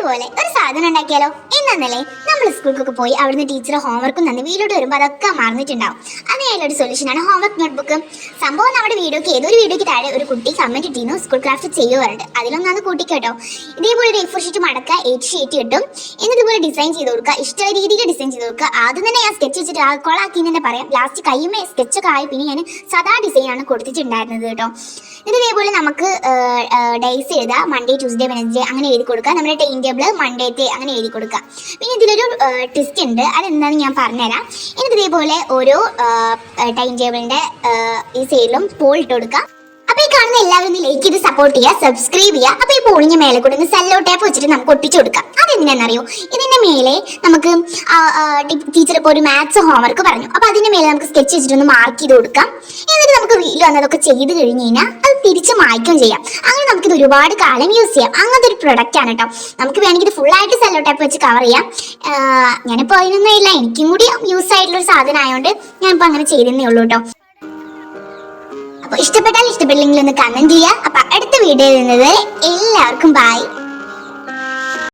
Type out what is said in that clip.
അതുപോലെ ഒരു സാധനം ഉണ്ടാക്കിയാലോ? എന്നല്ലേ നമ്മൾ സ്കൂളിലൊക്കെ പോയി അവിടുന്ന് ടീച്ചർ ഹോംവർക്കും തന്നെ വീട്ടിലോട്ട് വരുമ്പോൾ അതൊക്കെ മറന്നിട്ടുണ്ടാവും. അതിനായിട്ടുള്ള സൊല്യൂഷനാണ് ഹോംവർക്ക് നോട്ട്ബുക്ക്. സംഭവം നമ്മുടെ ഏതൊരു വീഡിയോക്ക് താഴെ ഒരു കുട്ടി കമന്റ് ഇട്ടിരുന്നു സ്കൂൾ ക്രാഫ്റ്റ് ചെയ്യുവാറുണ്ട്. അതിലൊന്നാണ് കൂട്ടി കേട്ടോ. ഇതേപോലെ ഒരു A4 ഷീറ്റ് മടക്കുക, 8 ഷീറ്റ് കിട്ടും. എന്നിതുപോലെ ഡിസൈൻ ചെയ്ത് കൊടുക്കുക, ഇഷ്ടമുള്ള രീതിയിൽ ഡിസൈൻ ചെയ്ത് കൊടുക്കുക. ആദ്യം തന്നെ ഞാൻ സ്കെച്ച് വെച്ചിട്ട് കൊളാക്കി തന്നെ പറയാം. ലാസ്റ്റ് കയ്യുമേ സ്കെച്ചൊക്കെ ആയി പിന്നെ ഞാൻ സാധാ ഡിസൈനാണ് കൊടുത്തിട്ടുണ്ടായിരുന്നത് കേട്ടോ. ഇതേപോലെ നമുക്ക് ഡേയ്സ് എഴുതാം. മൺഡേ, ട്യൂസ്ഡേ, വെനസ്ഡേ അങ്ങനെ എഴുതി കൊടുക്കുക. നമ്മുടെ ടൈം ടേബിൾ മൺഡേത്തെ അങ്ങനെ എഴുതി കൊടുക്കുക. പിന്നെ ഇതിലൊരു ട്വിസ്റ്റ് ഉണ്ട്, അതെന്താണെന്ന് ഞാൻ പറഞ്ഞുതരാം. എന്നിട്ട് ഇതേപോലെ ഓരോ ടൈം ടേബിളിൻ്റെ ഈ സൈഡിലും പോൾ ഇട്ട് കൊടുക്കുക. അപ്പൊ ഈ കാണുന്ന എല്ലാവരും ഒന്ന് ലൈക്ക് ചെയ്ത് സപ്പോർട്ട് ചെയ്യുക, സബ്സ്ക്രൈബ് ചെയ്യുക. അപ്പൊ ഈ പോളിഞ്ഞ മേലെ കൂടെ ഒന്ന് സെല്ലോ ടാപ്പ് വെച്ചിട്ട് നമുക്ക് ഒട്ടിച്ചു കൊടുക്കാം. അതെന്തിനാണെന്നറിയോ? ഇതിന്റെ മേലെ നമുക്ക് ടീച്ചർ ഇപ്പോൾ ഒരു മാത്സ് ഹോംവർക്ക് പറഞ്ഞു, അപ്പൊ അതിന്റെ മേലെ നമുക്ക് സ്കെച്ച് വെച്ചിട്ടൊന്ന് മാർക്ക് ചെയ്ത് കൊടുക്കാം. എന്നിട്ട് നമുക്ക് വീട്ടിൽ വന്നതൊക്കെ ചെയ്ത് കഴിഞ്ഞ് കഴിഞ്ഞാൽ അത് തിരിച്ച് മായ്ക്കുകയും ചെയ്യാം. അങ്ങനെ നമുക്കിത് ഒരുപാട് കാലം യൂസ് ചെയ്യാം. അങ്ങനത്തെ ഒരു പ്രൊഡക്റ്റ് ആണ് കേട്ടോ. നമുക്ക് വേണമെങ്കിൽ ഇത് ഫുള്ളായിട്ട് സെല്ലോ ടാപ്പ് വെച്ച് കവർ ചെയ്യാം. ഞാനിപ്പോൾ അതിനൊന്നും ഇല്ല, എനിക്കും കൂടി യൂസ് ആയിട്ടുള്ള ഒരു സാധനം ആയതുകൊണ്ട് ഞാനിപ്പോൾ അങ്ങനെ ചെയ്തേ ഉള്ളൂ കേട്ടോ. ഇഷ്ടപ്പെട്ടാൽ ഇഷ്ടപ്പെട്ടില്ലെങ്കിൽ ഒന്ന് കമന്റ് ചെയ്യുക. അപ്പൊ അടുത്ത വീഡിയോ വരുന്നത് എല്ലാവർക്കും ബൈ.